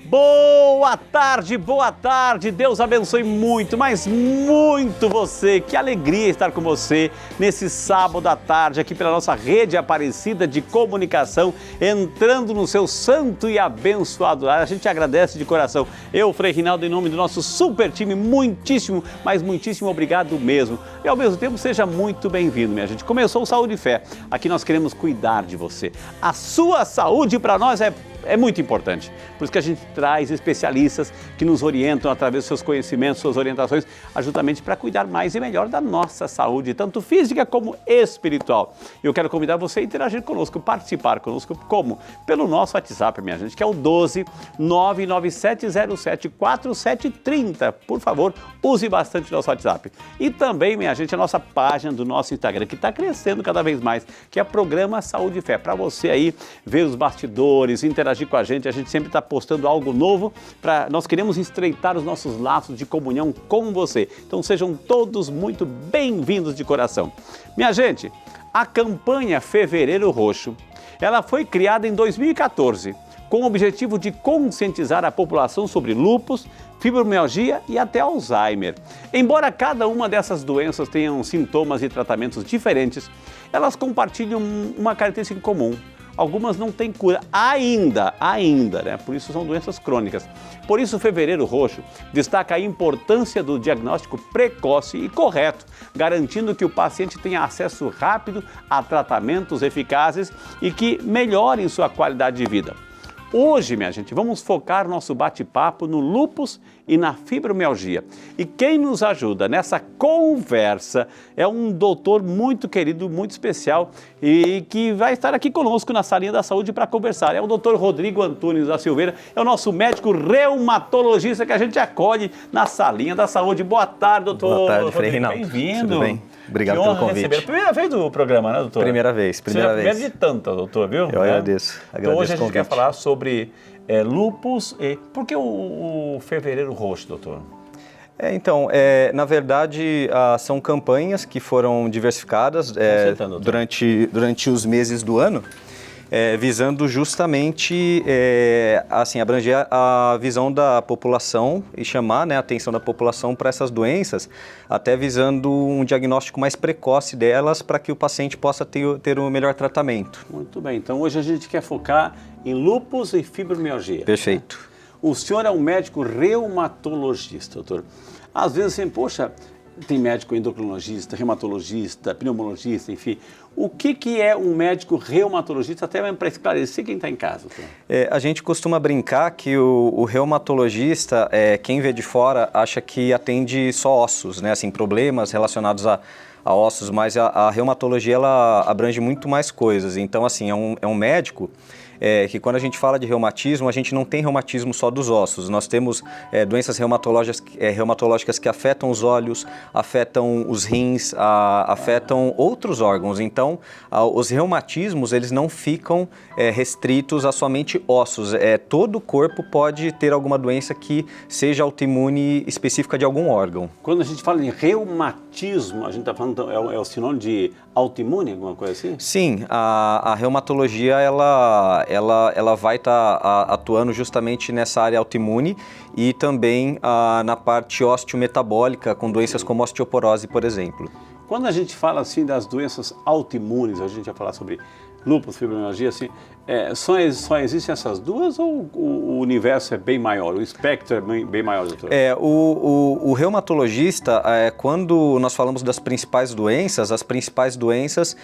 Boa tarde, Deus abençoe muito, mas muito você. Que alegria estar com você nesse sábado à tarde aqui pela nossa rede Aparecida de comunicação, entrando no seu santo e abençoado lar. A gente agradece de coração. Eu, Frei Rinaldo, em nome do nosso super time, muitíssimo, mas muitíssimo obrigado mesmo. E ao mesmo tempo, seja muito bem-vindo, minha gente. Começou o Saúde e Fé. Aqui nós queremos cuidar de você. A sua saúde para nós é muito importante, por isso que a gente traz especialistas que nos orientam através dos seus conhecimentos, suas orientações, justamente para cuidar mais e melhor da nossa saúde, tanto física como espiritual. Eu quero convidar você a interagir conosco, participar conosco, como? Pelo nosso WhatsApp, minha gente, que é o 12 99707 4730. Por favor, use bastante o nosso WhatsApp. E também, minha gente, a nossa página do nosso Instagram, que está crescendo cada vez mais, que é o Programa Saúde e Fé, para você aí ver os bastidores, interagir com a gente sempre está postando algo novo, nós queremos estreitar os nossos laços de comunhão com você. Então sejam todos muito bem-vindos de coração. Minha gente, a campanha Fevereiro Roxo, ela foi criada em 2014 com o objetivo de conscientizar a população sobre lúpus, fibromialgia e até Alzheimer. Embora cada uma dessas doenças tenham sintomas e tratamentos diferentes, elas compartilham uma característica em comum. Algumas não têm cura ainda, né? Por isso são doenças crônicas. Por isso o Fevereiro Roxo destaca a importância do diagnóstico precoce e correto, garantindo que o paciente tenha acesso rápido a tratamentos eficazes e que melhorem sua qualidade de vida. Hoje, minha gente, vamos focar nosso bate-papo no lúpus e na fibromialgia. E quem nos ajuda nessa conversa é um doutor muito querido, muito especial e que vai estar aqui conosco na Salinha da Saúde para conversar. É o doutor Rodrigo Antunes da Silveira, é o nosso médico reumatologista que a gente acolhe na Salinha da Saúde. Boa tarde, doutor. Boa tarde, Frei Rinaldo. Bem-vindo. Tudo bem? Obrigado pelo convite. Receber. Primeira vez do programa, né, doutor? Primeira vez. Primeira de tanta, doutor, viu? Eu agradeço. Então hoje a gente quer falar sobre lúpus e... Por que o Fevereiro Roxo, doutor? Na verdade, são campanhas que foram diversificadas durante os meses do ano, visando justamente abranger a visão da população e chamar a atenção da população para essas doenças, até visando um diagnóstico mais precoce delas para que o paciente possa ter um melhor tratamento. Muito bem, então hoje a gente quer focar em lúpus e fibromialgia. Perfeito. O senhor é um médico reumatologista, doutor. Às vezes assim, poxa, tem médico endocrinologista, reumatologista, pneumologista, enfim. O que é um médico reumatologista, até mesmo para esclarecer quem está em casa, doutor? A gente costuma brincar que o reumatologista, quem vê de fora, acha que atende só ossos, né? Assim, problemas relacionados a ossos, mas a reumatologia ela abrange muito mais coisas. Então, assim, é um médico que quando a gente fala de reumatismo, a gente não tem reumatismo só dos ossos. Nós temos doenças reumatológicas que afetam os olhos, afetam os rins, afetam outros órgãos. Então, os reumatismos, eles não ficam restritos a somente ossos. Todo o corpo pode ter alguma doença que seja autoimune específica de algum órgão. Quando a gente fala em reumatismo, a gente está falando, é o sinônimo de autoimune, alguma coisa assim? Sim, a reumatologia, ela vai estar atuando justamente nessa área autoimune e também na parte osteometabólica, com doenças como osteoporose, por exemplo. Quando a gente fala assim das doenças autoimunes, a gente vai falar sobre lúpus, fibromialgia, assim, só existem essas duas ou o universo é bem maior, o espectro é bem maior, doutor? O reumatologista, quando nós falamos das principais doenças, as principais doenças,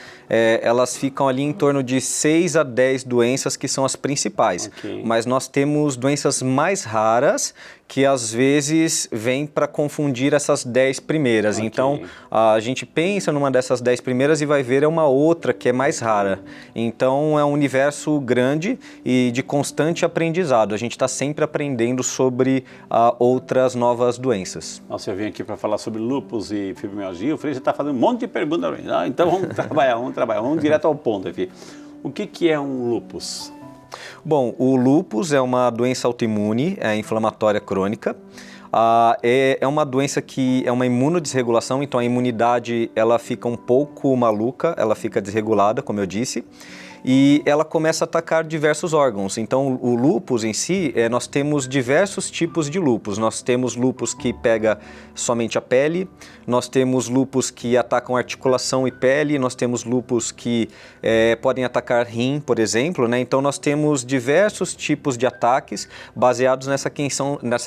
elas ficam ali em torno de 6 a 10 doenças que são as principais. Okay. Mas nós temos doenças mais raras que às vezes vêm para confundir essas 10 primeiras. Okay. Então, a gente pensa numa dessas 10 primeiras e vai ver uma outra que é mais rara. Então, é um universo grande e de constante aprendizado. A gente está sempre aprendendo sobre outras novas doenças. Nossa, eu vim aqui para falar sobre lúpus e fibromialgia. O Frei já está fazendo um monte de perguntas. Então, vamos trabalhar, vamos direto ao ponto aqui. O que é um lúpus? Bom, o lúpus é uma doença autoimune, inflamatória crônica. É uma doença que é uma imunodesregulação, então a imunidade ela fica um pouco maluca, ela fica desregulada, como eu disse. e ela começa a atacar diversos órgãos. Então, o lúpus em si, nós temos diversos tipos de lúpus. Nós temos lúpus que pega somente a pele, nós temos lúpus que atacam articulação e pele, nós temos lúpus que podem atacar rim, por exemplo, né? Então, nós temos diversos tipos de ataques baseados nessa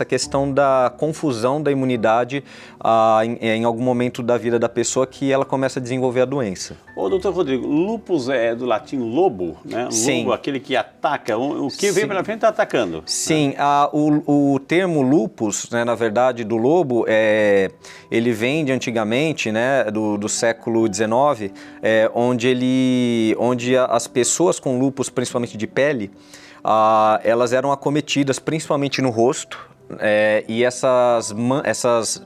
questão da confusão da imunidade em algum momento da vida da pessoa que ela começa a desenvolver a doença. Ô, doutor Rodrigo, lúpus é do latim lobo, né? Sim. Lobo, aquele que ataca, o que vem pela frente está atacando. Sim, o termo lúpus, né, na verdade, do lobo, ele vem de antigamente, né, do século XIX, onde as pessoas com lúpus, principalmente de pele, elas eram acometidas principalmente no rosto, e essas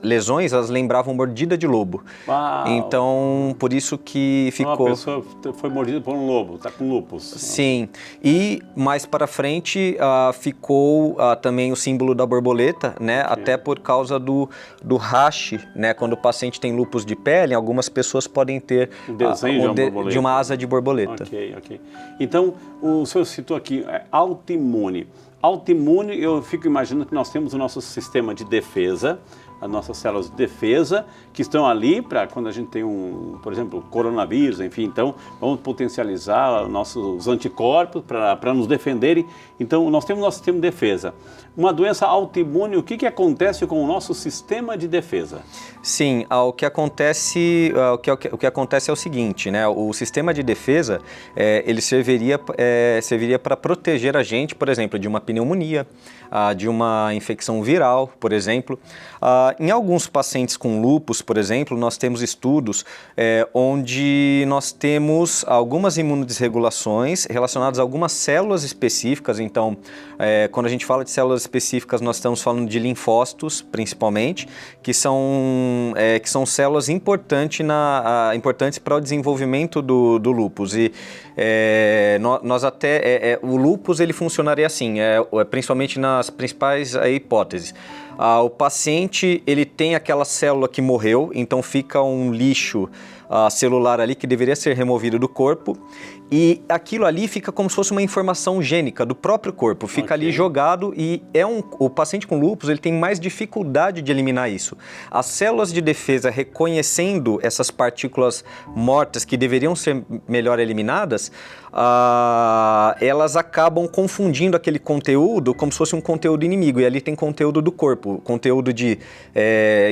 lesões, elas lembravam mordida de lobo. Uau. Então, por isso que ficou... Uma pessoa foi mordida por um lobo, está com lúpus. Sim, e mais para frente ficou também o símbolo da borboleta, né? Okay. Até por causa do rache, né? Quando o paciente tem lúpus de pele, algumas pessoas podem ter o desenho de uma asa de borboleta. Ok. Então, o senhor citou aqui autoimune. Autoimune, eu fico imaginando que nós temos o nosso sistema de defesa, as nossas células de defesa, que estão ali para quando a gente tem por exemplo, coronavírus, enfim, então vamos potencializar nossos anticorpos para nos defenderem. Então, nós temos o nosso sistema de defesa. Uma doença autoimune, o que acontece com o nosso sistema de defesa? Sim, o que acontece é o seguinte, né? O sistema de defesa, ele serviria para proteger a gente, por exemplo, de uma pneumonia, de uma infecção viral, por exemplo. Em alguns pacientes com lúpus, por exemplo, nós temos estudos onde nós temos algumas imunodesregulações relacionadas a algumas células específicas. Então, quando a gente fala de células específicas, nós estamos falando de linfócitos, principalmente, que são células importantes para o desenvolvimento do lúpus. E o lúpus ele funcionaria assim, principalmente nas principais hipóteses. O paciente ele tem aquela célula que morreu, então fica um lixo celular ali que deveria ser removido do corpo, e aquilo ali fica como se fosse uma informação gênica do próprio corpo, fica ali jogado, e o paciente com lúpus ele tem mais dificuldade de eliminar isso. As células de defesa, reconhecendo essas partículas mortas que deveriam ser melhor eliminadas, elas acabam confundindo aquele conteúdo como se fosse um conteúdo inimigo, e ali tem conteúdo do corpo, conteúdo de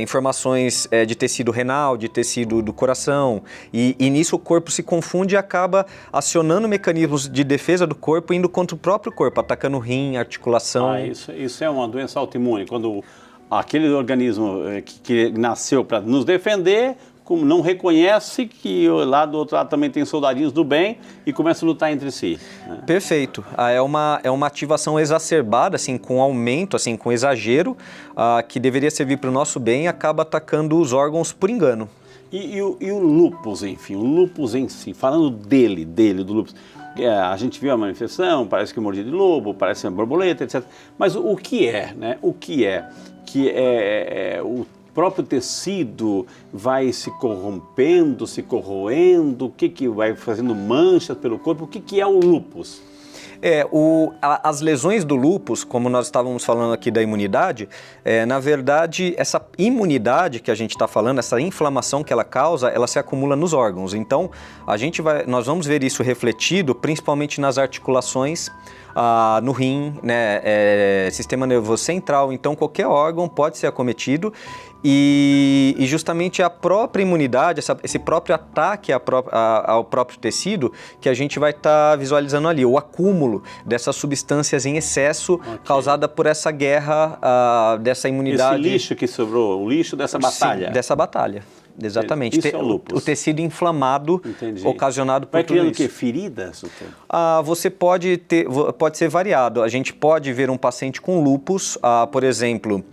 informações de tecido renal, de tecido do coração, e nisso o corpo se confunde e acaba acionando mecanismos de defesa do corpo, indo contra o próprio corpo, atacando o rim, articulação. Isso é uma doença autoimune, quando aquele organismo que nasceu para nos defender, como não reconhece que lá do outro lado também tem soldadinhos do bem e começa a lutar entre si. Né? Perfeito. É uma ativação exacerbada, assim, com aumento, assim, com exagero, que deveria servir para o nosso bem e acaba atacando os órgãos por engano. E o lúpus, enfim, o lúpus em si, falando do lúpus, a gente viu a manifestação, parece que mordida de lobo, parece uma borboleta, etc. Mas o que é, né? O que é? Que o próprio tecido vai se corrompendo, se corroendo, o que vai fazendo manchas pelo corpo, o que é o lúpus? As lesões do lúpus, como nós estávamos falando aqui da imunidade, na verdade, essa imunidade que a gente está falando, essa inflamação que ela causa, ela se acumula nos órgãos. Então, nós vamos ver isso refletido principalmente nas articulações, no rim, né, sistema nervoso central. Então, qualquer órgão pode ser acometido e justamente a própria imunidade, esse próprio ataque ao próprio tecido que a gente vai estar visualizando ali, o acúmulo dessas substâncias em excesso causada por essa guerra dessa imunidade. Esse lixo que sobrou, o lixo dessa batalha. Sim, dessa batalha. Exatamente. Isso é o lúpus. O tecido inflamado. Entendi. Ocasionado por vai tudo criando isso. o quê? Feridas? Você pode ser variado. A gente pode ver um paciente com lúpus, por exemplo,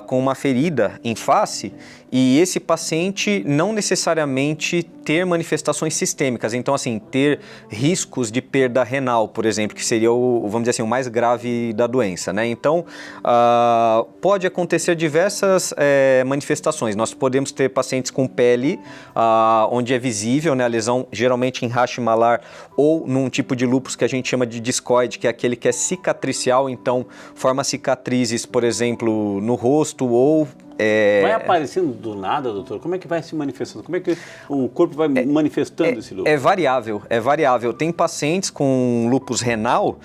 com uma ferida em face e esse paciente não necessariamente ter manifestações sistêmicas, então assim, ter riscos de perda renal, por exemplo, que seria vamos dizer assim, o mais grave da doença, né? Então, pode acontecer diversas manifestações. Nós podemos ter pacientes com pele onde é visível, né, a lesão geralmente em racha malar ou num tipo de lúpus que a gente chama de discoide, que é aquele que é cicatricial, então forma cicatrizes, por exemplo, no rosto ou vai aparecendo do nada, doutor? Como é que vai se manifestando? Como é que o corpo vai manifestando esse lúpus? É variável. Tem pacientes com lúpus renal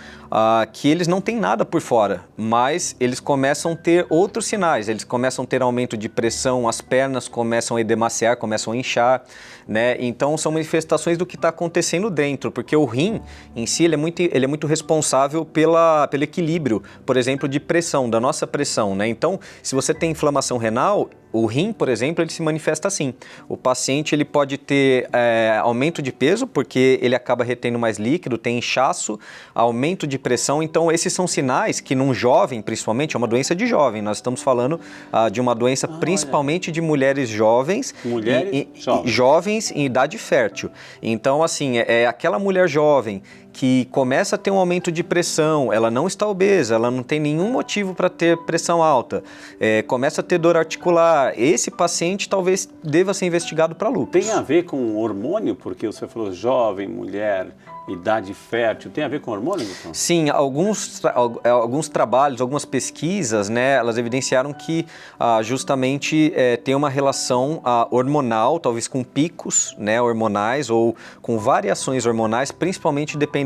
que eles não têm nada por fora, mas eles começam a ter outros sinais. Eles começam a ter aumento de pressão, as pernas começam a edemaciar, começam a inchar, né? Então são manifestações do que está acontecendo dentro, porque o rim em si ele é muito responsável pelo equilíbrio, por exemplo, de pressão, da nossa pressão, né? Então, se você tem inflamação renal, o rim, por exemplo, ele se manifesta assim. O paciente ele pode ter aumento de peso, porque ele acaba retendo mais líquido, tem inchaço, aumento de pressão. Então, esses são sinais que num jovem, principalmente, é uma doença de jovem. Nós estamos falando de uma doença principalmente de mulheres jovens. Jovens em idade fértil. Então, assim, é aquela mulher jovem que começa a ter um aumento de pressão, ela não está obesa, ela não tem nenhum motivo para ter pressão alta, começa a ter dor articular, esse paciente talvez deva ser investigado para lúpus. Tem a ver com hormônio? Porque você falou jovem, mulher, idade fértil, tem a ver com hormônio, doutor? Sim, alguns trabalhos, algumas pesquisas, né, elas evidenciaram que justamente tem uma relação hormonal, talvez com picos, né, hormonais ou com variações hormonais, principalmente dependentes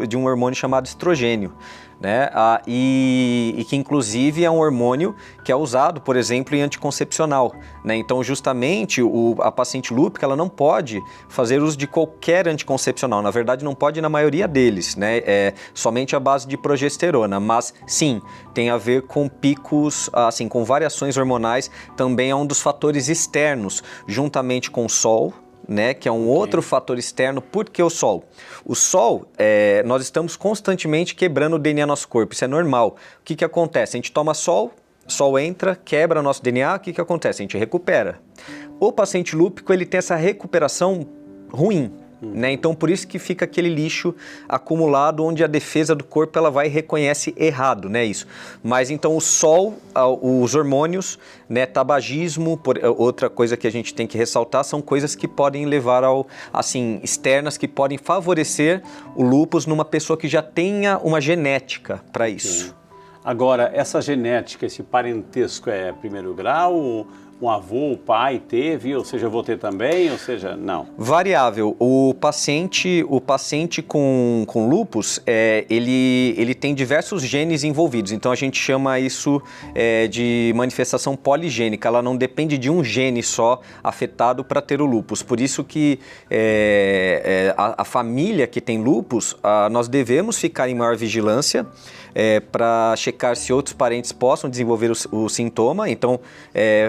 de um hormônio chamado estrogênio, né? E que inclusive é um hormônio que é usado, por exemplo, em anticoncepcional, né? Então, justamente, a paciente lúpica, ela não pode fazer uso de qualquer anticoncepcional, na verdade não pode na maioria deles, né? Somente a base de progesterona, mas sim, tem a ver com picos, assim, com variações hormonais, também é um dos fatores externos, juntamente com o sol, né, que é um outro fator externo. Por que o sol? O sol, nós estamos constantemente quebrando o DNA do nosso corpo, isso é normal. O que acontece? A gente toma sol entra, quebra o nosso DNA, o que acontece? A gente recupera. O paciente lúpico, ele tem essa recuperação ruim, né? Então, por isso que fica aquele lixo acumulado onde a defesa do corpo ela vai e reconhece errado, né, isso. Mas então o sol, os hormônios, né, tabagismo, outra coisa que a gente tem que ressaltar, são coisas que podem levar assim, externas, que podem favorecer o lúpus numa pessoa que já tenha uma genética para isso. Sim. Agora, essa genética, esse parentesco é primeiro grau? Um avô, o pai teve, ou seja, eu vou ter também, ou seja, não? Variável. O paciente com lúpus, ele tem diversos genes envolvidos, então a gente chama isso de manifestação poligênica, ela não depende de um gene só afetado para ter o lúpus. Por isso que a família que tem lúpus, nós devemos ficar em maior vigilância, para checar se outros parentes possam desenvolver o sintoma. Então,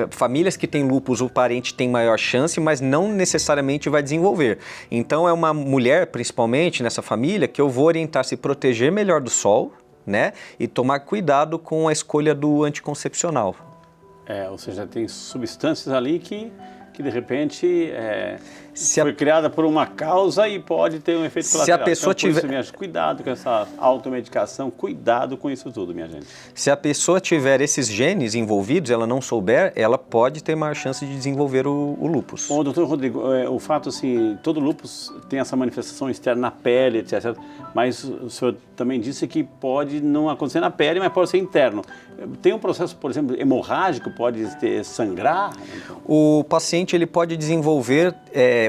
famílias que têm lúpus, o parente tem maior chance, mas não necessariamente vai desenvolver. Então, é uma mulher, principalmente nessa família, que eu vou orientar a se proteger melhor do sol, né? E tomar cuidado com a escolha do anticoncepcional. Ou seja, tem substâncias ali que de repente foi criada por uma causa e pode ter um efeito colateral. Se a pessoa tiver... Minha gente, cuidado com essa automedicação, cuidado com isso tudo, minha gente. Se a pessoa tiver esses genes envolvidos, ela não souber, ela pode ter maior chance de desenvolver o lúpus. Bom, doutor Rodrigo, o fato assim, todo lúpus tem essa manifestação externa na pele, etc. Mas o senhor também disse que pode não acontecer na pele, mas pode ser interno. Tem um processo, por exemplo, hemorrágico, pode sangrar? O paciente ele pode desenvolver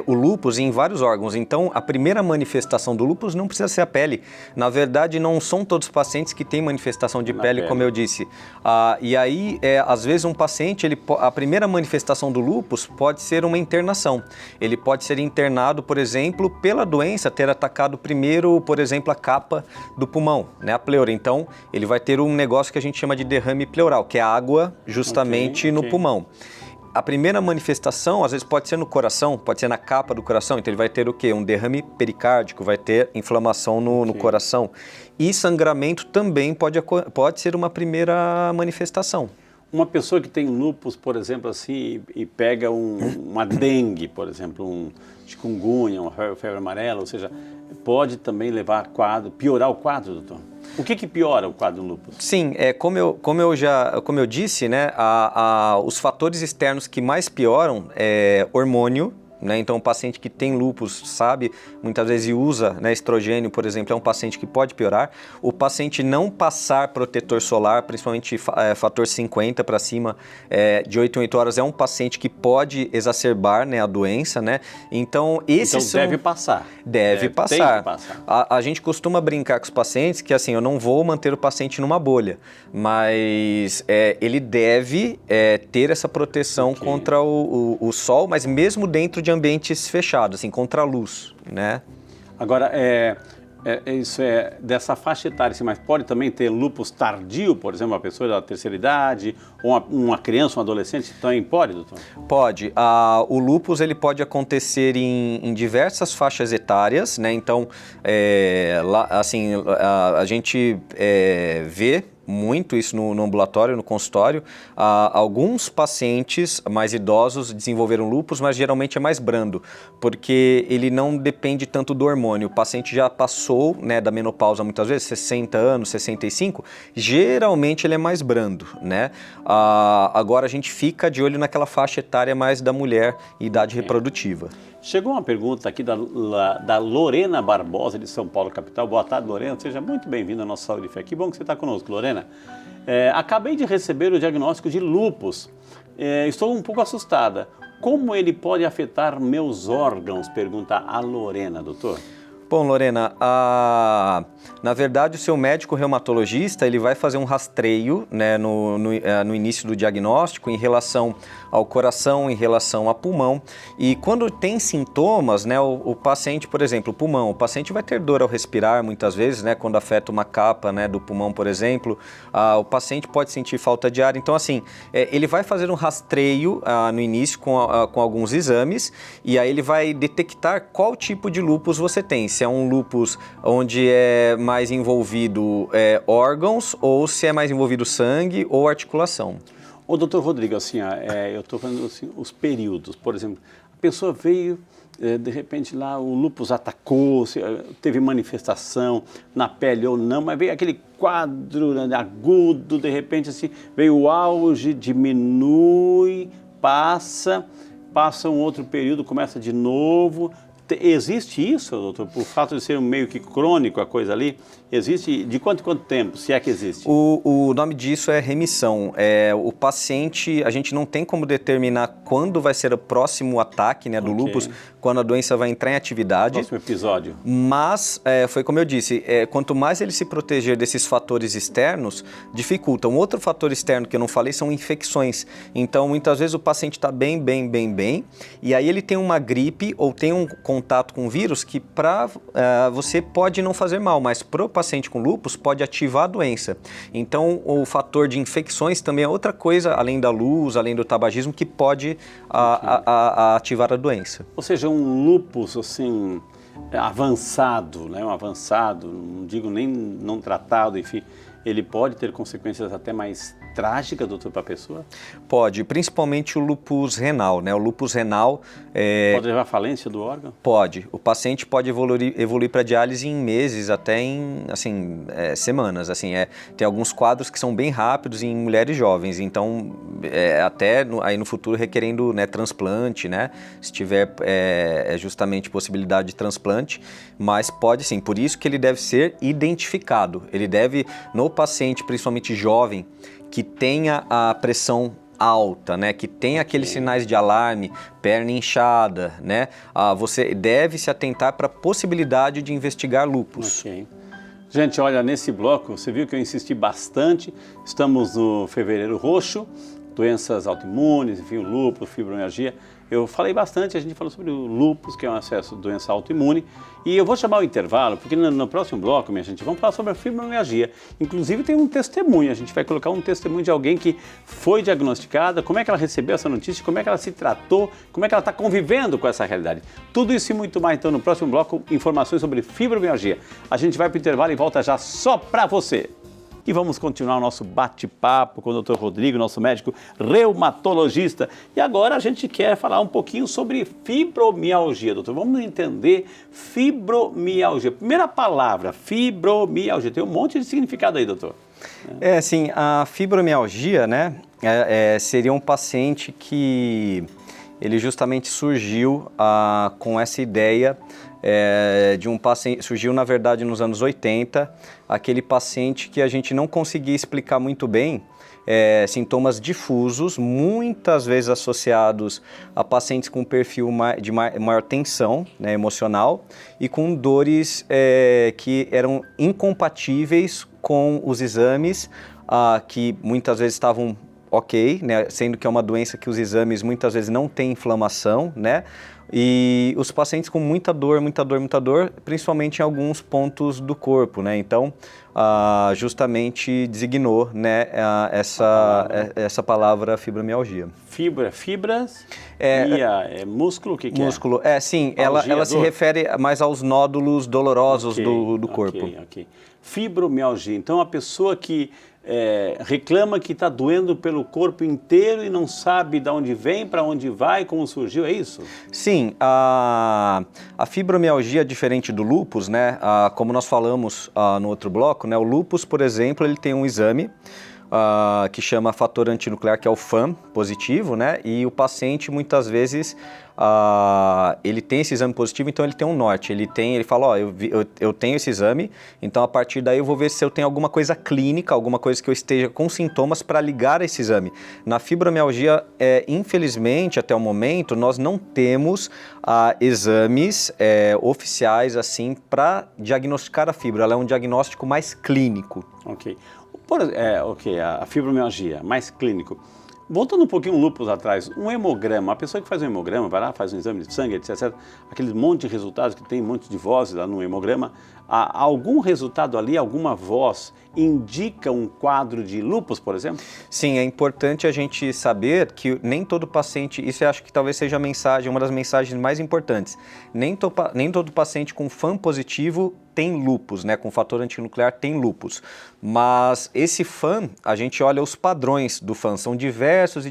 o lúpus em vários órgãos. Então, a primeira manifestação do lúpus não precisa ser a pele. Na verdade, não são todos os pacientes que têm manifestação de pele, como eu disse. E aí, às vezes, um paciente, a primeira manifestação do lúpus pode ser uma internação. Ele pode ser internado, por exemplo, pela doença ter atacado primeiro, por exemplo, a capa do pulmão, né, a pleura. Então, ele vai ter um negócio que a gente chama de derrame pleural, que é água justamente no pulmão. A primeira manifestação, às vezes, pode ser no coração, pode ser na capa do coração. Então, ele vai ter o quê? Um derrame pericárdico, vai ter inflamação no coração. E sangramento também pode ser uma primeira manifestação. Uma pessoa que tem lúpus, por exemplo, assim, e pega uma dengue, por exemplo, um chikungunya, uma febre amarela, ou seja, pode também levar a quadro, piorar o quadro, doutor? O que piora o quadro do lúpus? Sim, como eu disse, né, os fatores externos que mais pioram é hormônio, né? Então, o paciente que tem lúpus sabe, muitas vezes usa, né, estrogênio, por exemplo, é um paciente que pode piorar. O paciente não passar protetor solar, principalmente fator 50 para cima, de 8 em 8 horas, é um paciente que pode exacerbar, né, a doença, né? Então, deve passar. Deve passar. Tem que passar. A gente costuma brincar com os pacientes que, assim, eu não vou manter o paciente numa bolha, mas ele deve ter essa proteção contra o sol, mas mesmo dentro de ambientes fechados, assim, contra a luz, né? Agora, isso é dessa faixa etária, mas pode também ter lúpus tardio, por exemplo, uma pessoa da terceira idade, ou uma criança, um adolescente, também pode, doutor? Pode. O lúpus, ele pode acontecer em diversas faixas etárias, né? Então, a gente vê muito isso no ambulatório, no consultório. Alguns pacientes mais idosos desenvolveram lúpus, mas geralmente é mais brando, porque ele não depende tanto do hormônio. O paciente já passou, né, da menopausa muitas vezes, 60 anos, 65, geralmente ele é mais brando, né? Agora a gente fica de olho naquela faixa etária mais da mulher, idade reprodutiva. Chegou uma pergunta aqui da Lorena Barbosa, de São Paulo, capital. Boa tarde, Lorena. Seja muito bem-vinda à nossa Saúde e Fé. Que bom que você está conosco, Lorena. Acabei de receber o diagnóstico de lúpus. Estou um pouco assustada. Como ele pode afetar meus órgãos? Pergunta a Lorena, doutor. Bom, Lorena, na verdade o seu médico reumatologista ele vai fazer um rastreio, né, no início do diagnóstico em relação ao coração, em relação ao pulmão, e quando tem sintomas, né, o paciente, por exemplo, o pulmão, o paciente vai ter dor ao respirar muitas vezes, né, quando afeta uma capa, né, do pulmão, por exemplo, o paciente pode sentir falta de ar, então assim, ele vai fazer um rastreio no início com alguns exames, e aí ele vai detectar qual tipo de lúpus você tem, se é um lúpus onde é mais envolvido órgãos ou se é mais envolvido sangue ou articulação. Ô, doutor Rodrigo, assim, eu estou falando assim, os períodos, por exemplo, a pessoa veio, de repente lá o lúpus atacou, teve manifestação na pele ou não, mas veio aquele quadro, né, agudo, de repente assim, veio o auge, diminui, passa um outro período, começa de novo. Existe isso, doutor, por fato de ser um meio que crônico a coisa ali? Existe de quanto em quanto tempo, se é que existe? O nome disso é remissão. O paciente, a gente não tem como determinar quando vai ser o próximo ataque, né, do lúpus, quando a doença vai entrar em atividade. Próximo episódio. Mas, foi como eu disse, quanto mais ele se proteger desses fatores externos, dificulta. Um outro fator externo que eu não falei são infecções. Então, muitas vezes o paciente está bem, e aí ele tem uma gripe ou tem um contato com vírus que você pode não fazer mal, mas para o paciente com lúpus pode ativar a doença. Então, o fator de infecções também é outra coisa, além da luz, além do tabagismo, que pode ativar a doença. Ou seja, um lúpus assim, avançado, né? Um avançado, não digo nem não tratado, enfim, ele pode ter consequências até mais trágicas, doutor, para a pessoa? Pode, principalmente o lúpus renal, né? O lúpus renal... Pode levar à falência do órgão? Pode. O paciente pode evoluir para diálise em meses, até em, assim, semanas. Assim, tem alguns quadros que são bem rápidos em mulheres jovens, então até aí no futuro requerendo, né, transplante, né? Se tiver justamente possibilidade de transplante, mas pode sim. Por isso que ele deve ser identificado. Ele deve, no paciente, principalmente jovem, que tenha a pressão alta, né, que tenha aqueles sinais de alarme, perna inchada, né, você deve se atentar para a possibilidade de investigar lúpus. Ok. Gente, olha, nesse bloco, você viu que eu insisti bastante, estamos no Fevereiro Roxo, doenças autoimunes, enfim, o lúpus, fibromialgia. Eu falei bastante, a gente falou sobre o lúpus, que é uma doença autoimune, e eu vou chamar o intervalo, porque no próximo bloco, minha gente, vamos falar sobre a fibromialgia. Inclusive tem um testemunho, a gente vai colocar um testemunho de alguém que foi diagnosticada, como é que ela recebeu essa notícia, como é que ela se tratou, como é que ela está convivendo com essa realidade. Tudo isso e muito mais, então, no próximo bloco, informações sobre fibromialgia. A gente vai para o intervalo e volta já só para você. E vamos continuar o nosso bate-papo com o Dr. Rodrigo, nosso médico reumatologista. E agora a gente quer falar um pouquinho sobre fibromialgia, doutor. Vamos entender fibromialgia. Primeira palavra, fibromialgia. Tem um monte de significado aí, doutor. Assim, a fibromialgia, né, seria um paciente que ele justamente surgiu com essa ideia de um paciente, surgiu na verdade nos anos 80, aquele paciente que a gente não conseguia explicar muito bem, sintomas difusos, muitas vezes associados a pacientes com perfil de maior tensão, né, emocional, e com dores que eram incompatíveis com os exames, que muitas vezes estavam ok, né, sendo que é uma doença que os exames muitas vezes não têm inflamação, né? E os pacientes com muita dor, principalmente em alguns pontos do corpo, né? Então, justamente designou, né, essa palavra fibromialgia. Fibras, músculo, o que é? Músculo, sim, ela se refere mais aos nódulos dolorosos do corpo. Ok. Fibromialgia, então a pessoa que reclama que está doendo pelo corpo inteiro e não sabe de onde vem, para onde vai, como surgiu, é isso? Sim, a fibromialgia é diferente do lúpus, né? Como nós falamos no outro bloco, né? O lúpus, por exemplo, ele tem um exame que chama fator antinuclear, que é o FAM positivo, né? E o paciente muitas vezes ele tem esse exame positivo, então ele tem um norte, ele fala, eu tenho esse exame, então a partir daí eu vou ver se eu tenho alguma coisa clínica, alguma coisa que eu esteja com sintomas para ligar a esse exame. Na fibromialgia, infelizmente, até o momento, nós não temos exames oficiais assim para diagnosticar a fibra, ela é um diagnóstico mais clínico. Ok. A fibromialgia, mais clínico. Voltando um pouquinho um lúpus atrás, um hemograma, a pessoa que faz um hemograma, vai lá, faz um exame de sangue, etc., aquele monte de resultados que tem um monte de vozes lá no hemograma, algum resultado ali, alguma voz indica um quadro de lúpus, por exemplo? Sim, é importante a gente saber que nem todo paciente, isso eu acho que talvez seja uma das mensagens mais importantes, nem todo paciente com FAM positivo tem lúpus, né, com fator antinuclear tem lúpus, mas esse FAM, a gente olha os padrões do FAM, são diversos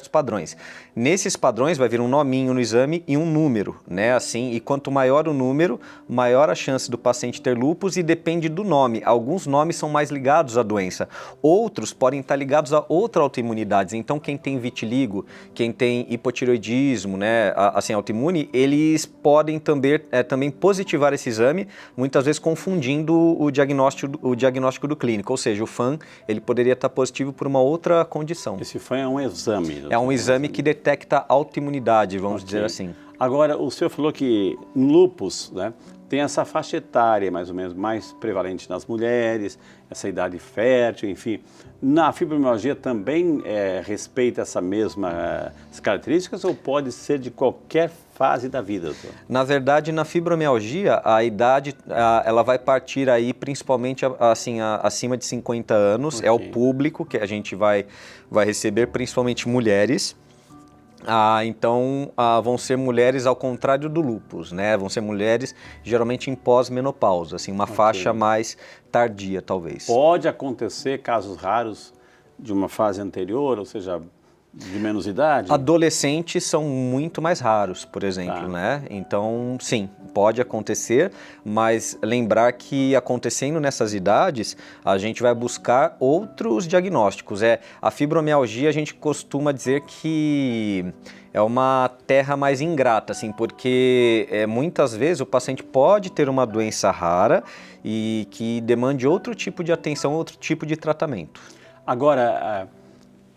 padrões. Nesses padrões vai vir um nominho no exame e um número, né, assim, e quanto maior o número, maior a chance do paciente ter lúpus e depende do nome. Alguns nomes são mais ligados à doença, outros podem estar ligados a outra autoimunidades. Então, quem tem vitiligo, quem tem hipotireoidismo, né, assim, autoimune, eles podem também positivar esse exame, muitas vezes confundindo o diagnóstico do clínico, ou seja, o FAM, ele poderia estar positivo por uma outra condição. Esse FAM é um exame? Doutor. É um exame que detecta autoimunidade, vamos dizer assim. Agora, o senhor falou que no lúpus, né, tem essa faixa etária, mais ou menos, mais prevalente nas mulheres, essa idade fértil, enfim. Na fibromialgia também respeita essas mesmas características ou pode ser de qualquer fase da vida, doutor? Na verdade, na fibromialgia, a idade ela vai partir aí principalmente assim, acima de 50 anos, okay. É o público que a gente vai receber, principalmente mulheres. Então, vão ser mulheres ao contrário do lúpus, né? Vão ser mulheres geralmente em pós-menopausa, assim, uma faixa mais tardia, talvez. Pode acontecer casos raros de uma fase anterior, ou seja, de menos idade? Adolescentes são muito mais raros, por exemplo, né? Então, sim, pode acontecer, mas lembrar que acontecendo nessas idades, a gente vai buscar outros diagnósticos. A fibromialgia, a gente costuma dizer que é uma terra mais ingrata, assim, porque muitas vezes o paciente pode ter uma doença rara e que demande outro tipo de atenção, outro tipo de tratamento. Agora,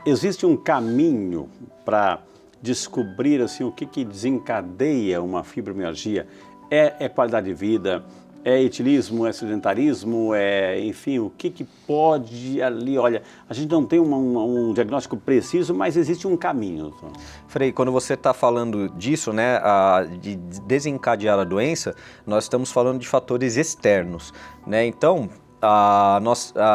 existe um caminho para descobrir assim, o que desencadeia uma fibromialgia? É qualidade de vida? É etilismo? É sedentarismo? Enfim, o que pode ali? Olha, a gente não tem um diagnóstico preciso, mas existe um caminho. Frei, quando você está falando disso, né, de desencadear a doença, nós estamos falando de fatores externos, né? Então,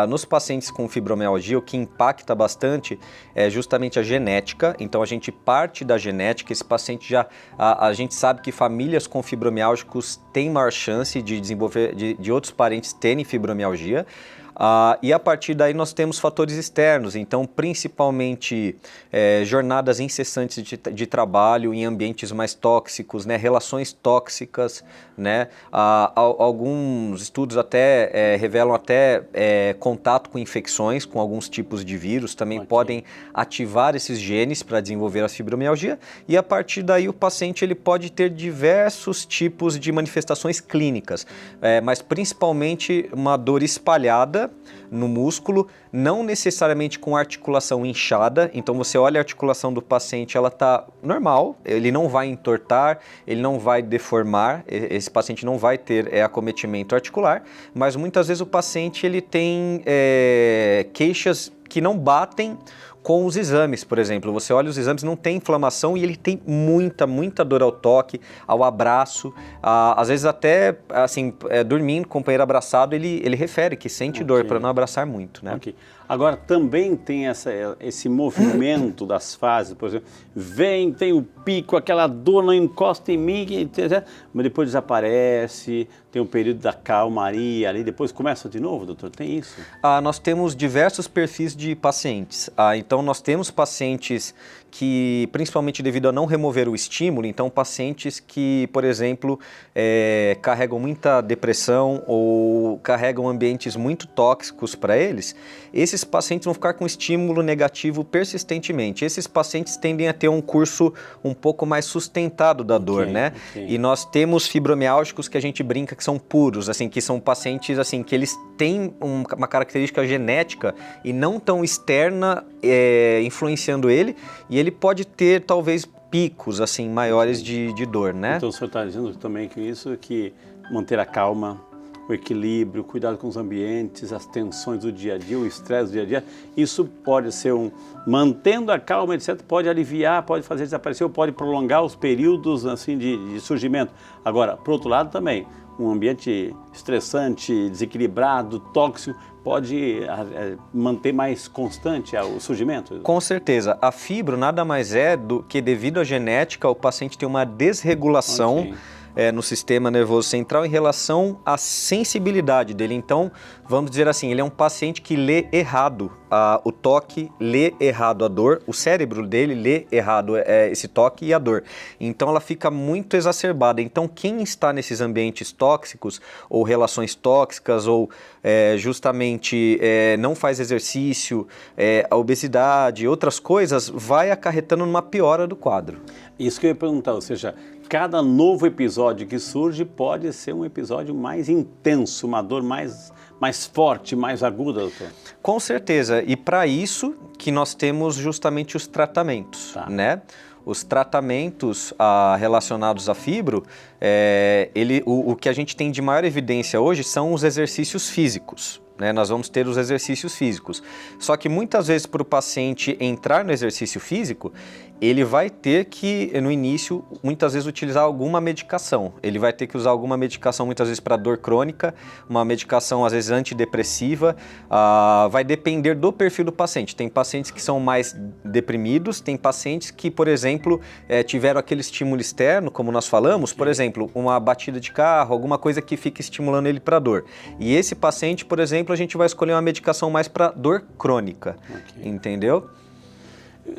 nos pacientes com fibromialgia, o que impacta bastante é justamente a genética. Então, a gente parte da genética. Esse paciente a gente sabe que famílias com fibromialgicos têm maior chance de desenvolver, de outros parentes terem fibromialgia. E a partir daí nós temos fatores externos, então principalmente jornadas incessantes de trabalho em ambientes mais tóxicos, né, relações tóxicas, né, alguns estudos até revelam até contato com infecções, com alguns tipos de vírus, também podem ativar esses genes para desenvolver a fibromialgia, e a partir daí o paciente ele pode ter diversos tipos de manifestações clínicas, mas principalmente uma dor espalhada no músculo, não necessariamente com articulação inchada. Então você olha a articulação do paciente, ela está normal, ele não vai entortar, ele não vai deformar, esse paciente não vai ter acometimento articular, mas muitas vezes o paciente ele tem queixas que não batem com os exames, por exemplo. Você olha os exames, não tem inflamação e ele tem muita dor ao toque, ao abraço, às vezes até, assim, dormindo, companheiro abraçado, ele refere que sente dor para não abraçar muito, né? Agora, também tem esse movimento das fases, por exemplo, tem o pico, aquela dor não encosta em mim, mas depois desaparece, tem o período da calmaria ali, depois começa de novo, doutor? Tem isso? Nós temos diversos perfis de pacientes. Então, nós temos pacientes que, principalmente devido a não remover o estímulo, então pacientes que, por exemplo, carregam muita depressão ou carregam ambientes muito tóxicos para eles, esses pacientes vão ficar com estímulo negativo persistentemente. Esses pacientes tendem a ter um curso um pouco mais sustentado da dor, né? E nós temos fibromiálgicos que a gente brinca que são puros, assim, que são pacientes assim, que eles têm uma característica genética e não tão externa influenciando ele, e ele pode ter talvez picos assim maiores de dor, né? Então o senhor está dizendo também que isso que manter a calma, o equilíbrio, o cuidado com os ambientes, as tensões do dia a dia, o estresse do dia a dia, isso pode ser mantendo a calma, etc., pode aliviar, pode fazer desaparecer, ou pode prolongar os períodos assim de surgimento. Agora, por outro lado também, um ambiente estressante, desequilibrado, tóxico, pode manter mais constante o surgimento? Com certeza. A fibro nada mais é do que, devido à genética, o paciente tem uma desregulação no sistema nervoso central em relação à sensibilidade dele. Então, vamos dizer assim, ele é um paciente que lê errado o toque, lê errado a dor, o cérebro dele lê errado esse toque e a dor. Então, ela fica muito exacerbada. Então, quem está nesses ambientes tóxicos ou relações tóxicas ou justamente não faz exercício, a obesidade, outras coisas, vai acarretando numa piora do quadro. Isso que eu ia perguntar, ou seja, cada novo episódio que surge pode ser um episódio mais intenso, uma dor mais forte, mais aguda, doutor? Com certeza, e para isso que nós temos justamente os tratamentos, né? Os tratamentos relacionados à fibro, o que a gente tem de maior evidência hoje são os exercícios físicos. Nós vamos ter os exercícios físicos. Só que muitas vezes para o paciente entrar no exercício físico, ele vai ter que, no início, muitas vezes utilizar alguma medicação. Ele vai ter que usar alguma medicação, muitas vezes para dor crônica, uma medicação, às vezes, antidepressiva. Vai depender do perfil do paciente. Tem pacientes que são mais deprimidos, tem pacientes que, por exemplo, tiveram aquele estímulo externo, como nós falamos, por exemplo, uma batida de carro, alguma coisa que fica estimulando ele para dor. E esse paciente, por exemplo, a gente vai escolher uma medicação mais para dor crônica, entendeu?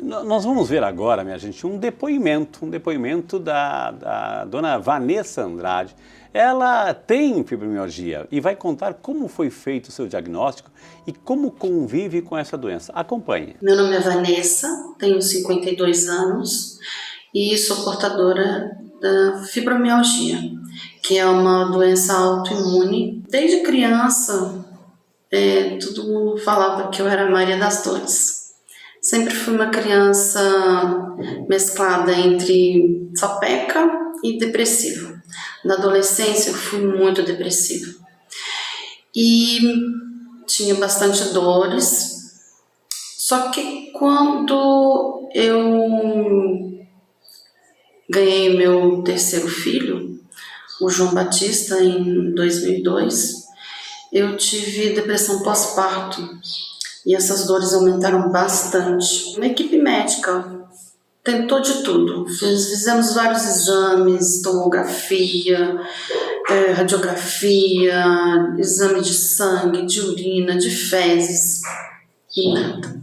Nós vamos ver agora, minha gente, um depoimento da dona Vanessa Andrade. Ela tem fibromialgia e vai contar como foi feito o seu diagnóstico e como convive com essa doença. Acompanhe. Meu nome é Vanessa, tenho 52 anos e sou portadora da fibromialgia, que é uma doença autoimune. Desde criança, todo mundo falava que eu era a Maria das Dores. Sempre fui uma criança mesclada entre sapeca e depressiva. Na adolescência eu fui muito depressiva. E tinha bastante dores. Só que quando eu ganhei meu terceiro filho, o João Batista, em 2002, eu tive depressão pós-parto. E essas dores aumentaram bastante. Uma equipe médica tentou de tudo. Fizemos vários exames, tomografia, radiografia, exame de sangue, de urina, de fezes, e nada.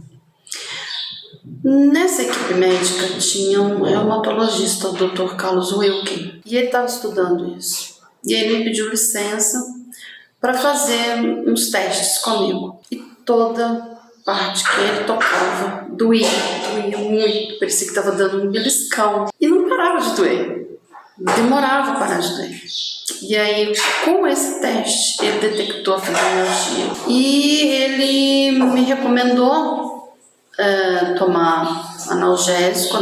Nessa equipe médica tinha um reumatologista, o Dr. Carlos Wilken, e ele estava estudando isso. E ele me pediu licença para fazer uns testes comigo. E toda parte que ele tocava doía muito, parecia que estava dando um beliscão. E não parava de doer, demorava a parar de doer. E aí, com esse teste, ele detectou a fibromialgia. E ele me recomendou tomar analgésico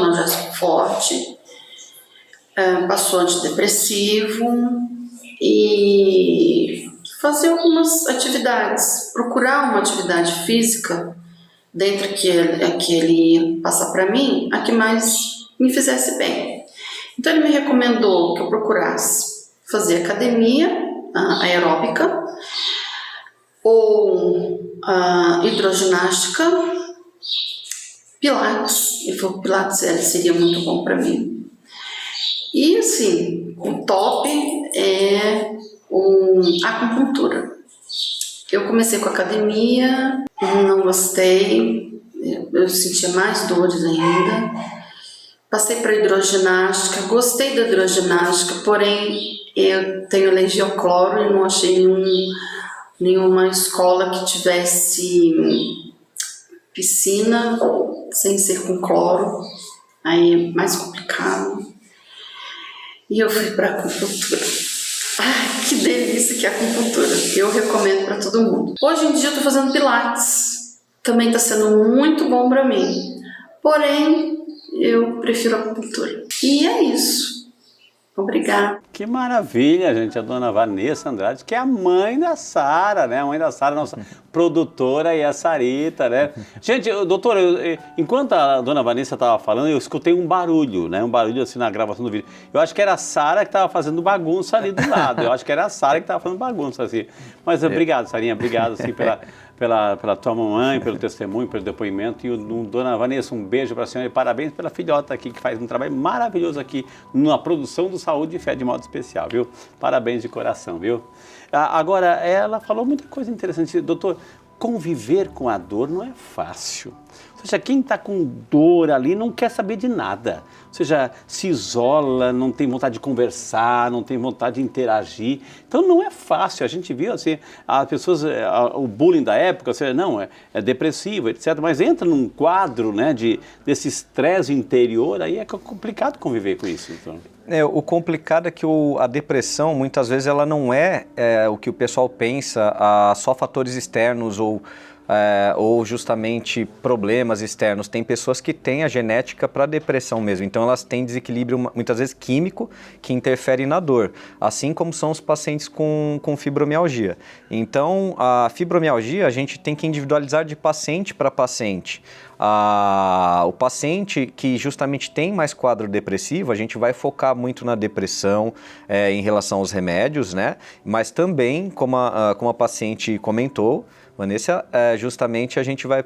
forte, passou antidepressivo e fazer algumas atividades, procurar uma atividade física dentro que ele ia passar para mim, a que mais me fizesse bem. Então ele me recomendou que eu procurasse fazer academia aeróbica ou hidroginástica, Pilates. Ele falou que Pilates seria muito bom para mim. E assim, o top é a acupuntura. Eu comecei com a academia, não gostei, eu sentia mais dores ainda. Passei para hidroginástica, gostei da hidroginástica, porém eu tenho alergia ao cloro e não achei nenhuma escola que tivesse piscina sem ser com cloro, aí é mais complicado. E eu fui para acupuntura. Ai, que delícia que é a acupuntura. Eu recomendo para todo mundo. Hoje em dia eu estou fazendo pilates. Também está sendo muito bom para mim. Porém, eu prefiro a acupuntura. E é isso. Obrigada. Que maravilha, gente. A dona Vanessa Andrade, que é a mãe da Sara, né? A mãe da Sara, nossa produtora, e a Sarita, né? Gente, doutor, enquanto a dona Vanessa estava falando, eu escutei um barulho, né? Um barulho assim na gravação do vídeo. Eu acho que era a Sara que estava fazendo bagunça ali do lado. Eu acho que era a Sara que estava fazendo bagunça, assim. Mas obrigado, Sarinha. Obrigado, assim, pela tua mamãe, pelo testemunho, pelo depoimento. E dona Vanessa, um beijo para a senhora e parabéns pela filhota aqui, que faz um trabalho maravilhoso aqui na produção do Saúde e Fé de modo especial, viu? Parabéns de coração, viu? Agora, ela falou muita coisa interessante. Doutor, conviver com a dor não é fácil. Ou seja, quem está com dor ali não quer saber de nada. Ou seja, se isola, não tem vontade de conversar, não tem vontade de interagir. Então não é fácil. A gente viu assim, as pessoas, o bullying da época, ou seja, não, é depressivo, etc. Mas entra num quadro, né, desse estresse interior, aí é complicado conviver com isso. Então. O complicado é que a depressão, muitas vezes, ela não é o que o pessoal pensa, só fatores externos ou justamente problemas externos. Tem pessoas que têm a genética para depressão mesmo, então elas têm desequilíbrio muitas vezes químico que interfere na dor, assim como são os pacientes com fibromialgia. Então a fibromialgia a gente tem que individualizar de paciente para paciente. O paciente que justamente tem mais quadro depressivo, a gente vai focar muito na depressão em relação aos remédios, né? Mas também, como a paciente comentou, Vanessa, justamente a gente vai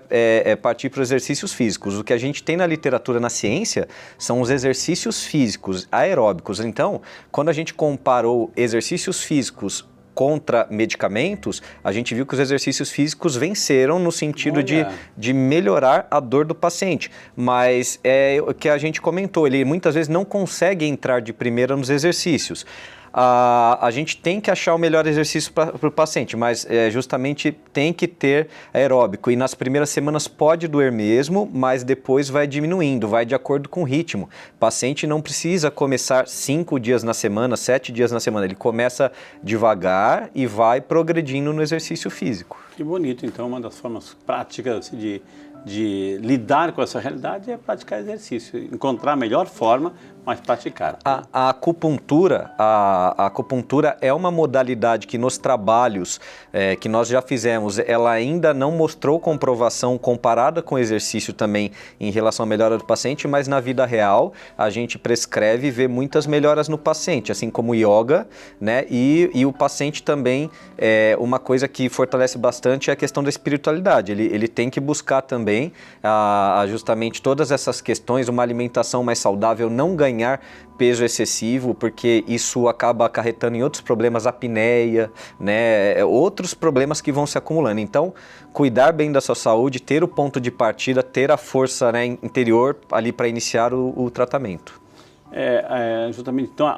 partir para os exercícios físicos. O que a gente tem na literatura, na ciência, são os exercícios físicos aeróbicos. Então, quando a gente comparou exercícios físicos contra medicamentos, a gente viu que os exercícios físicos venceram no sentido de melhorar a dor do paciente. Mas o que a gente comentou, ele muitas vezes não consegue entrar de primeira nos exercícios. A gente tem que achar o melhor exercício para o paciente, mas justamente tem que ter aeróbico. E nas primeiras semanas pode doer mesmo, mas depois vai diminuindo, vai de acordo com o ritmo. O paciente não precisa começar 5 dias na semana, 7 dias na semana. Ele começa devagar e vai progredindo no exercício físico. Que bonito, então, uma das formas práticas de lidar com essa realidade é praticar exercício, encontrar a melhor forma, mas praticar. A acupuntura é uma modalidade que nos trabalhos que nós já fizemos, ela ainda não mostrou comprovação comparada com exercício também em relação à melhora do paciente, mas na vida real a gente prescreve e vê muitas melhoras no paciente, assim como yoga, né? E o paciente também, uma coisa que fortalece bastante importante é a questão da espiritualidade. Ele tem que buscar também justamente todas essas questões, uma alimentação mais saudável, não ganhar peso excessivo, porque isso acaba acarretando em outros problemas, apneia, né, outros problemas que vão se acumulando. Então, cuidar bem da sua saúde, ter o ponto de partida, ter a força, né, interior ali para iniciar o tratamento. Justamente, então,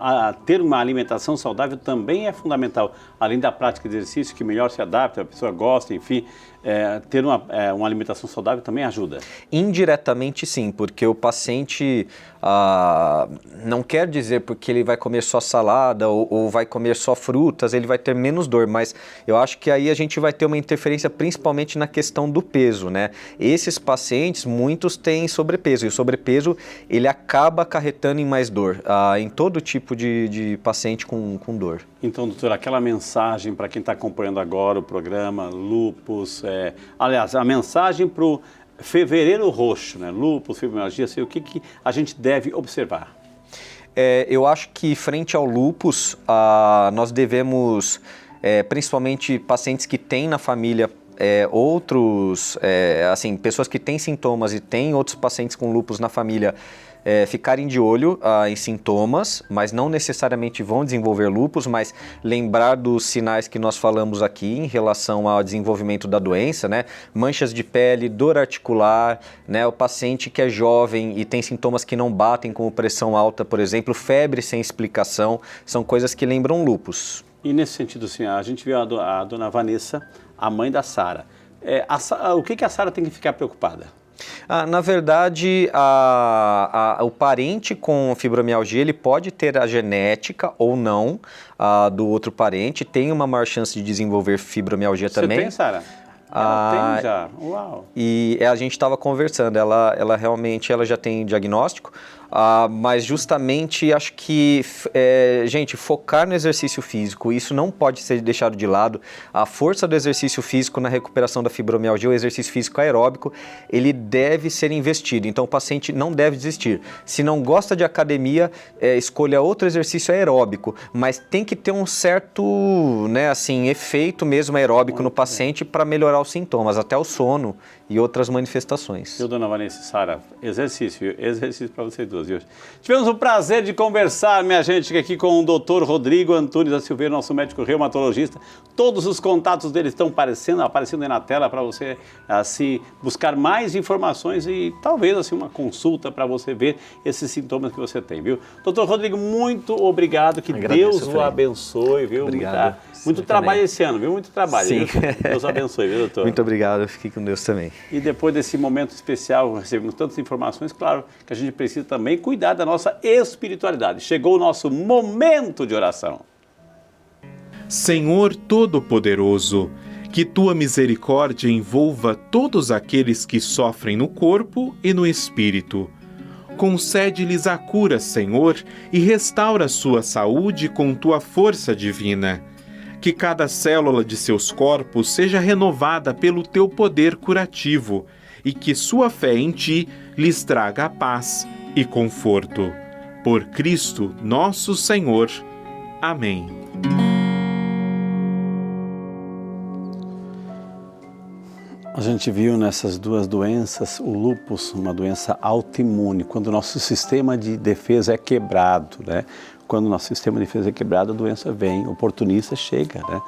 ter uma alimentação saudável também é fundamental, além da prática de exercício, que melhor se adapta, a pessoa gosta, enfim, ter uma alimentação saudável também ajuda. Indiretamente sim, porque o paciente não quer dizer porque ele vai comer só salada ou vai comer só frutas, ele vai ter menos dor, mas eu acho que aí a gente vai ter uma interferência principalmente na questão do peso, né? Esses pacientes, muitos têm sobrepeso, e o sobrepeso ele acaba acarretando em mais dor, em todo tipo de paciente com dor. Então, doutor, aquela mensagem para quem está acompanhando agora o programa, lúpus, aliás, a mensagem para o fevereiro roxo, né? Lúpus, fibromialgia, o que a gente deve observar? Eu acho que frente ao lúpus, nós devemos, principalmente pacientes que têm na família outros, assim, pessoas que têm sintomas e têm outros pacientes com lúpus na família, ficarem de olho em sintomas, mas não necessariamente vão desenvolver lúpus, mas lembrar dos sinais que nós falamos aqui em relação ao desenvolvimento da doença, né? Manchas de pele, dor articular, né? O paciente que é jovem e tem sintomas que não batem, como pressão alta, por exemplo, febre sem explicação, são coisas que lembram lúpus. E nesse sentido, assim, a gente viu a dona Vanessa, a mãe da Sara. O que a Sara tem que ficar preocupada? Na verdade, o parente com fibromialgia, ele pode ter a genética ou não do outro parente, tem uma maior chance de desenvolver fibromialgia também. Você tem, Sara? Ela tem já, uau! E a gente estava conversando, ela realmente já tem diagnóstico, mas justamente acho que, gente, focar no exercício físico, isso não pode ser deixado de lado. A força do exercício físico na recuperação da fibromialgia, o exercício físico aeróbico, ele deve ser investido, então o paciente não deve desistir. Se não gosta de academia, escolha outro exercício aeróbico, mas tem que ter um certo, né, assim, efeito mesmo aeróbico no paciente para melhorar os sintomas, até o sono e outras manifestações. Eu, dona Vanessa e Sara, exercício para vocês duas. Viu? Tivemos o prazer de conversar, minha gente, aqui com o Dr. Rodrigo Antunes da Silveira, nosso médico reumatologista. Todos os contatos dele estão aparecendo aí na tela para você assim, buscar mais informações e talvez assim, uma consulta para você ver esses sintomas que você tem, viu? Dr. Rodrigo, muito obrigado, que Deus o abençoe, viu? Obrigado. Muito trabalho também esse ano, viu? Muito trabalho. Sim. Viu? Deus abençoe, viu, doutor? Muito obrigado, fique com Deus também. E depois desse momento especial, recebemos tantas informações, claro que a gente precisa também cuidar da nossa espiritualidade. Chegou o nosso momento de oração. Senhor Todo-Poderoso, que Tua misericórdia envolva todos aqueles que sofrem no corpo e no espírito. Concede-lhes a cura, Senhor, e restaura sua saúde com Tua força divina. Que cada célula de seus corpos seja renovada pelo Teu poder curativo e que sua fé em Ti lhes traga paz e conforto. Por Cristo nosso Senhor. Amém. A gente viu nessas duas doenças o lúpus, uma doença autoimune, quando o nosso sistema de defesa é quebrado, né? Quando o nosso sistema de defesa é quebrado, a doença vem, oportunista chega, né?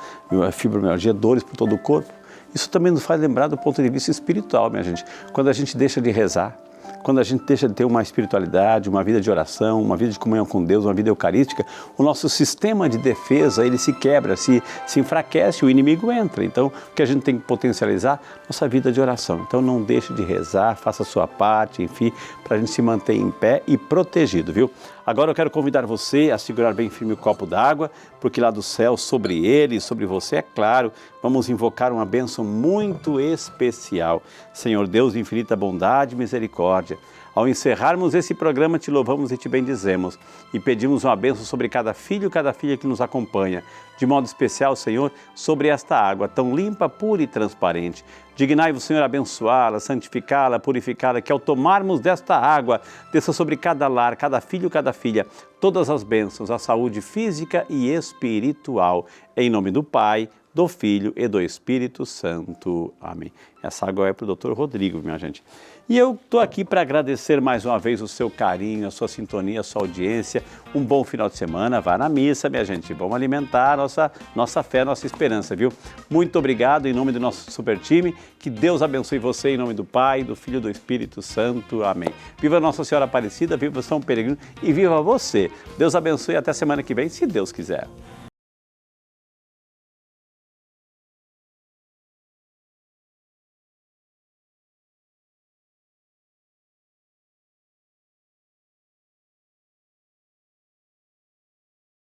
A fibromialgia, dores por todo o corpo. Isso também nos faz lembrar do ponto de vista espiritual, minha gente. Quando a gente deixa de rezar, quando a gente deixa de ter uma espiritualidade, uma vida de oração, uma vida de comunhão com Deus, uma vida eucarística, o nosso sistema de defesa, ele se quebra, se enfraquece, o inimigo entra. Então, o que a gente tem que potencializar? Nossa vida de oração. Então, não deixe de rezar, faça a sua parte, enfim, para a gente se manter em pé e protegido, viu? Agora eu quero convidar você a segurar bem firme o copo d'água, porque lá do céu, sobre ele e sobre você, é claro, vamos invocar uma bênção muito especial. Senhor Deus de infinita bondade e misericórdia, ao encerrarmos esse programa, te louvamos e te bendizemos e pedimos uma bênção sobre cada filho e cada filha que nos acompanha. De modo especial, Senhor, sobre esta água tão limpa, pura e transparente. Dignai-vos, Senhor, abençoá-la, santificá-la, purificá-la, que ao tomarmos desta água, desça sobre cada lar, cada filho, cada filha, todas as bênçãos, a saúde física e espiritual. Em nome do Pai, do Filho e do Espírito Santo. Amém. Essa água é para o Dr. Rodrigo, minha gente. E eu estou aqui para agradecer mais uma vez o seu carinho, a sua sintonia, a sua audiência. Um bom final de semana. Vá na missa, minha gente. Vamos alimentar a nossa fé, a nossa esperança, viu? Muito obrigado em nome do nosso super time. Que Deus abençoe você em nome do Pai, do Filho e do Espírito Santo. Amém. Viva Nossa Senhora Aparecida, viva São Peregrino e viva você. Deus abençoe até semana que vem, se Deus quiser.